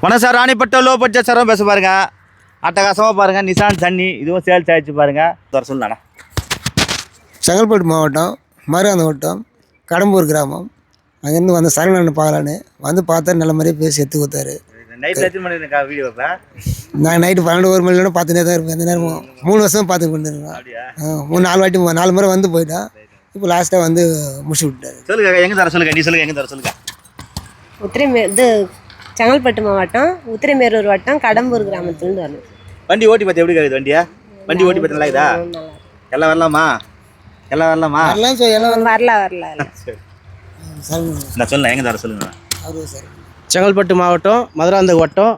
மனசா ராணிப்பட்ட low budget சாரம் பேச பாருங்க. அட்டகாசமாக பாருங்க. நிசான் சன்னி இதுவும் சேல்ஸ் ஆயிடுச்சு பாருங்க. வர சொல்லலாம். செங்கல்பட்டு மாவட்டம் மருகாந்த வட்டம் கடம்பூர் கிராமம். அங்கேருந்து வந்து சரவணன் பார்க்கலான்னு வந்து பார்த்தா நல்ல மாதிரியே பேசி எடுத்து கொடுத்தாரு. நைட்டில் எத்தனை மணி இருக்கா வீடியோ வைப்பேன்? நான் நைட்டு 12 1 மணி பார்த்துட்டே தான் இருப்பேன். எந்த நேரமும் 3 வருஷம் பார்த்து கொண்டுருக்கேன். 4 வாட்டி 4 முறை வந்து போயிட்டான். இப்போ லாஸ்ட்டாக வந்து முடிச்சு விட்டாரு. சொல்லுங்க, எங்கே தர சொல்லுங்க. நீ சொல்லுங்க, எங்கே தர சொல்லுங்க. இது செங்கல்பட்டு மாவட்டம் உத்திரமேரூர் வட்டம் கடம்பூர் கிராமத்துலேருந்து வரணும். வண்டி ஓட்டி பார்த்து எப்படி இருக்குது வண்டியா? வண்டி ஓட்டி பார்த்து நல்லா இதா? எல்லாம் வரலாமா? எல்லாம் வரலாமா? வரல சரி நான் சொல்லலாம். எங்கே தர சொல்லுங்க. செங்கல்பட்டு மாவட்டம் மதுராந்த வட்டம்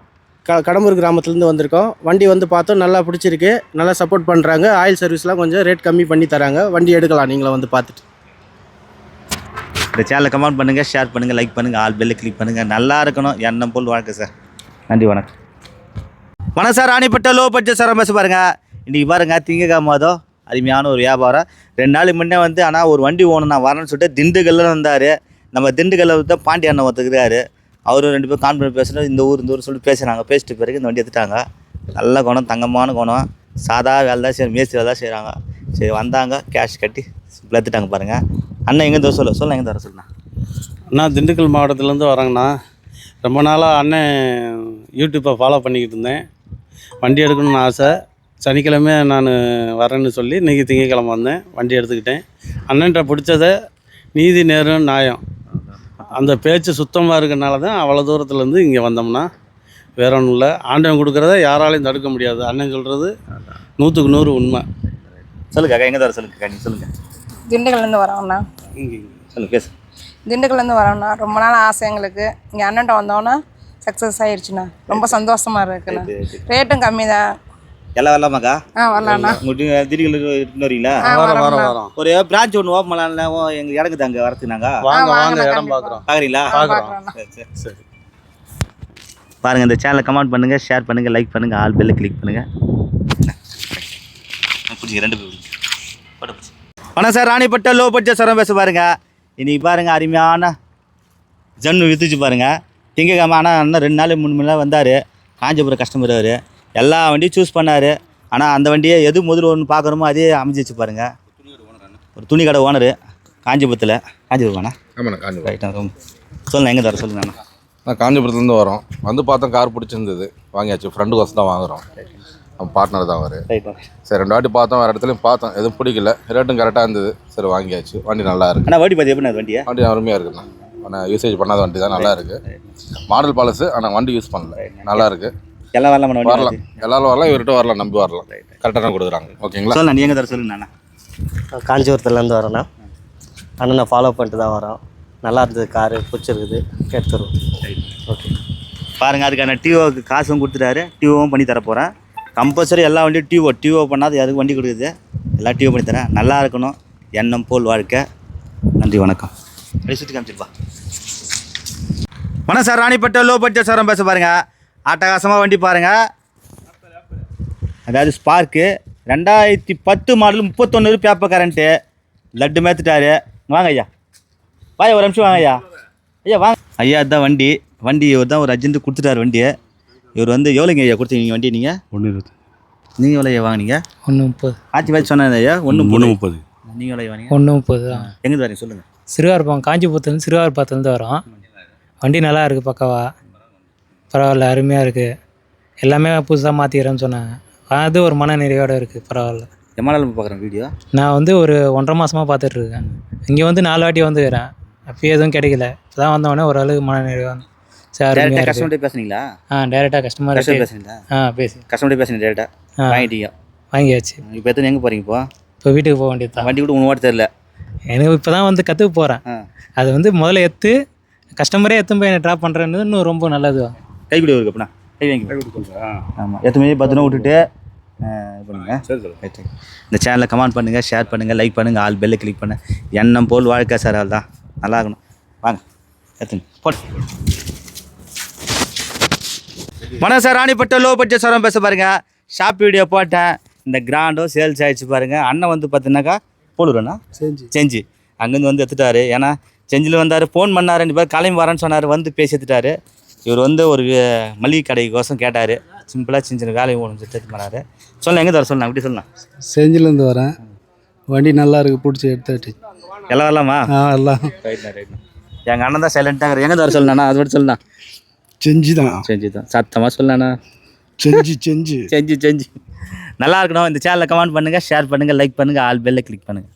கடம்பூர் கிராமத்துலேருந்து வந்திருக்கோம். வண்டி வந்து பார்த்தோம், நல்லா பிடிச்சிருக்கு, நல்லா சப்போர்ட் பண்ணுறாங்க. ஆயில் சர்வீஸ்லாம் கொஞ்சம் ரேட் கம்மி பண்ணி தராங்க. வண்டி எடுக்கலாம் நீங்களும் வந்து பார்த்துட்டு. இந்த சேனலை கமெண்ட் பண்ணுங்கள், ஷேர் பண்ணுங்கள், லைக் பண்ணுங்கள், ஆல் பெல்லை கிளிக் பண்ணுங்கள். நல்லா இருக்கணும். எண்ணம் போல் வாழ்க்கை சார். நன்றி, வணக்கம். வணக்கம் சார். ராணிப்பட்ட லோ பட்ஜெட் சார் பேச பாருங்கள். இன்றைக்கி பாருங்கள், திங்கக்கிழமை மாதம் அருமையான ஒரு வியாபாரம். 2 நாளுக்கு முன்னே வந்து ஆனால் ஒரு வண்டி ஓணும் நான் வரேன்னு சொல்லிட்டு திண்டுக்கல்லில் வந்தார். நம்ம திண்டுக்கல்லில் தான் பாண்டி அண்ணன் ஒருத்தருக்காரு. அவரும் 2 பேரும் கான்ஃபரன்ஸ் பேசுகிறோம். இந்த ஊர் சொல்லிட்டு பேசுகிறாங்க. பேசிட்டு பிறகு இந்த வண்டி எடுத்துட்டாங்க. நல்ல குணம், தங்கமான குணம், சாதா வேலை தான் செய்ய மேஸ்திரி வேலை தான் செய்கிறாங்க. சரி வந்தாங்க, கேஷ் கட்டி எடுத்துட்டாங்க பாருங்கள். அண்ணன் எங்கே தர சொல்ல எங்கே தர சொல்லுண்ணா. அண்ணா திண்டுக்கல் மாவட்டத்துலேருந்து வரேங்கண்ணா. ரொம்ப நாளாக அண்ணன் யூடியூப்பை ஃபாலோ பண்ணிக்கிட்டு இருந்தேன். வண்டி எடுக்கணும்னு ஆசை. சனிக்கிழமை நான் வரேன்னு சொல்லி இன்றைக்கி திங்கக்கிழமை வந்தேன். வண்டி எடுத்துக்கிட்டேன். அண்ணன்ட்ட பிடிச்சதை நீதி நேரம் நியாயம் அந்த பேச்சு சுத்தமாக இருக்கிறனால தான் அவ்வளோ தூரத்துலேருந்து இங்கே வந்தோம்னா வேற ஒன்றும் இல்லை. ஆண்டவன் கொடுக்குறத யாராலையும் தடுக்க முடியாது. அண்ணன் சொல்கிறது 100க்கு 100 உண்மை. சொல்லுங்க, எங்கே தர சொல்லுங்க. நீ சொல்லுங்கள். திண்டுக்கல்லேருந்து வரோம்ண்ணா. சொல்லுங்கள், பேசு. திண்டுக்கல்லேருந்து வரோம்ண்ணா. ரொம்ப நாள் ஆசை எங்களுக்கு. இங்கே அண்ணன்ட்ட வந்தோன்னா சக்ஸஸ் ஆகிடுச்சுண்ணா. ரொம்ப சந்தோஷமாக இருக்குண்ணா. ரேட்டும் கம்மி தான். எல்லாம் வரலாமாக்கா? வரலாம்ண்ணா. திண்டுக்கல் வரீங்களா? வரோம். ஒரு பிரான்ச் ஒன்று ஓப்பன் பண்ணலாம். எங்களுக்கு இடங்குது அங்கே வரத்துக்கு. நாங்கள் வாங்க இடம் பார்க்குறீங்களா? சரி பாருங்கள். இந்த சேனலை கமெண்ட் பண்ணுங்கள், ஷேர் பண்ணுங்கள், லைக் பண்ணுங்கள், ஆல் பெல்லை கிளிக் பண்ணுங்கள். பிடிச்சி 2 பேர் வணக்கம் சார். ராணிப்பட்ட லோ பட்ஜெட் சாரம் பேச பாருங்கள். இன்றைக்கி பாருங்கள், அருமையான ஜன்னு வித்துச்சு பாருங்கள். திங்கக்கிழமை ஆனால் இன்னும் 2 நாள் 3 மணி நேரம் வந்தார். காஞ்சிபுரம் கஸ்டமர் அவர். எல்லா வண்டியும் சூஸ் பண்ணார். ஆனால் அந்த வண்டியை எது முதல்ல ஒன்று பார்க்குறோமோ அதே அமைஞ்சிச்சு பாருங்கள். ஒரு துணி கடை ஓனரு காஞ்சிபுரத்தில். காஞ்சிபுரம்ண்ணா? ஆமாண்ணா, காஞ்சிபுரம். ரைட்டா. சொல்லுங்கள், எங்கே தர சொல்லுங்கண்ணா. நான் காஞ்சிபுரத்துலேருந்து வரோம். வந்து பார்த்தோம், கார் பிடிச்சிருந்தது, வாங்கியாச்சு. ஃப்ரெண்டு கோசம் தான் வாங்குகிறோம். நம்ம பார்ட்னர் தான் அவர். சரி 2 வாட்டி பார்த்தோம், வேறு இடத்துலையும் பார்த்தோம், எதுவும் பிடிக்கல. ரேட்டும் கரெக்டாக இருந்தது. சரி வாங்கியாச்சு. வண்டி நல்லா இருக்குது. ஆனால் வண்டி பார்த்து எப்படி வண்டியா? வண்டி அருமையாக இருக்குண்ணா. ஆனால் யூசேஜ் பண்ணாத வண்டி தான், நல்லா இருக்குது. மாடல் பாலஸு, ஆனால் வண்டி யூஸ் பண்ணல, நல்லா இருக்குது. எல்லாம் வரலாம், வரலாம். எல்லாரும் வரலாம், இவர்கிட்ட வரலாம், நம்பி வரலாம். கரெக்டாக தான் கொடுக்குறாங்க. ஓகேங்களா? சொல்லலாம். நீ எங்கே தர சொல்லுங்கண்ணா. காஞ்சிபுரத்துலேருந்து வரேண்ணா. அண்ணனை ஃபாலோ பண்ணிட்டு தான் வரோம். நல்லா இருந்தது, காரு பிடிச்சிருக்குது, எடுத்துருவோம். ஓகே பாருங்கள், அதுக்கான டிஓவுக்கு காசும் கொடுத்துட்டாரு. டிஓவும் பண்ணி தர போகிறேன். கம்பல்சரி எல்லா வண்டியும் டிஓ பண்ணாது அதுக்கு வண்டி கொடுக்குது. எல்லாம் டிஓ பண்ணி தரேன். நல்லா இருக்கணும். எண்ணம் போல் வாழ்க்கை. நன்றி, வணக்கம். அப்படி சுற்றி காமிச்சிருப்பா. வணக்கம் சார். ராணிப்பட்ட லோ பட்ஜெட் சாரம் பேச பாருங்கள். அட்டகாசமாக வண்டி பாருங்கள். அதாவது ஸ்பார்க்கு 2010 மாடல் 31 பேப்பர் கரண்ட்டு. லட்டு மேத்துட்டாரு. வாங்க ஐயா, வாங்க ஒரு நிமிஷம். வாங்க ஐயா. ஐயா வாங்க ஐயா. அதுதான் வண்டி. இவர் தான் ஒரு அர்ஜென்ட்டு கொடுத்துட்டாரு வண்டியை. இவர் வந்து எவ்வளோங்க ஐயா கொடுத்தீங்க வண்டி? நீங்கள் 120. நீங்கள் எவ்வளோ ஐயா வாங்கினீங்க? 130. ஆட்சி பார்த்து சொன்னது ஐயா. 130. நீங்கள் எவ்வளோ வாங்கினீங்க? 130 தான். எங்கே வரீங்க சொல்லுங்கள். சிறுவார்பம் காஞ்சிபுரத்துலேருந்து சிறுவார்பத்துலேருந்து வரோம். வண்டி நல்லா இருக்குது, பக்காவா பரவாயில்ல, அருமையாக இருக்குது. எல்லாமே புதுசாக மாற்றிக்கிறேன்னு சொன்னாங்க. அது ஒரு மன நிறைவோடு இருக்குது. பரவாயில்ல. எம்மா நாள் பார்க்குறேன் வீடியோ. நான் வந்து ஒரு 1.5 மாதமாக பார்த்துட்ருக்கேன். இங்கே வந்து 4 வாட்டி வந்துக்கிறேன். அப்போ எதுவும் கிடைக்கல. இப்போ தான் வந்தவொடனே ஓரளவுக்கு மன நிறைவாக. சரி, கஸ்டமர்கிட்ட பேசுனீங்களா? டேரெக்டாக கஸ்டமர் பேசுனீங்களா? பேசி கஸ்டமர்கிட்ட பேசுனீங்க டேரெக்டாக. வாங்கிட்டீங்க? வாங்கியாச்சு. இப்போ எத்தனை எங்கே போகிறீங்க? இப்போ வீட்டுக்கு போக வேண்டியது தான். வண்டி கூட உனக்கு தெரியல. எனக்கு இப்போ தான் வந்து கற்றுக்க போகிறேன். அது வந்து முதல்ல கஸ்டமரே போய் என்ன ட்ராப் பண்ணுறேன்னு இன்னும் ரொம்ப நல்லது. கைப்பிடி இருக்கு அப்படின்னா கை வாங்கி. ஆமாம், எத்தனை 10 விட்டுட்டு பண்ணுங்க. சரி. இந்த சேனலை கமெண்ட் பண்ணுங்கள், ஷேர் பண்ணுங்கள், லைக் பண்ணுங்கள், ஆல் பெல்லை கிளிக் பண்ண. எண்ணம் போல் வாழ்க்கை சார். அவள் தான் நல்லா இருக்கணும். வாங்க எத்தனை போட்டு. வணக்கம் சார். ராணிப்பட்ட லோ பட்ஜெட் சாரம் பேச பாருங்கள். ஷாப் வீடியோ போட்டேன். இந்த கிராண்டும் சேல்ஸ் ஆகிடுச்சு பாருங்கள். அண்ணன் வந்து பார்த்தீங்கன்னாக்கா போடுறேண்ணா செஞ்சு அங்கேருந்து வந்து எடுத்துட்டாரு. ஏன்னா செஞ்சில் வந்தார், ஃபோன் பண்ணார். 2 பேர் கிளம்பி வரேன்னு சொன்னார். வந்து பேசி எடுத்துட்டாரு. இவர் வந்து ஒரு மளிகை கடைக்கோசம் கேட்டார். சிம்பிளாக சின்ன சின்ன வேலையை முடிஞ்சுட்டு பண்ணார். சொல்லலாம் எங்கே தர சொல்லலாம் அப்படி சொல்லலாம். செஞ்சிலேருந்து வரேன். வண்டி நல்லா இருக்குது, பிடிச்சி எடுத்தாச்சு. எல்லாம் வரலாமா? எல்லாம் ரைட்ண்ணா. எங்கள் அண்ணன் தான் சைலண்ட்டாக எங்கே தர சொல்லணா அது மட்டும் சொல்லலாம். செஞ்சு தான் சத்தமாக சொல்லணா. செஞ்சு நல்லா இருக்கணும். இந்த சேனலை கமெண்ட் பண்ணுங்கள், ஷேர் பண்ணுங்கள், லைக் பண்ணுங்கள், ஆல் பெல்லை கிளிக் பண்ணுங்கள்.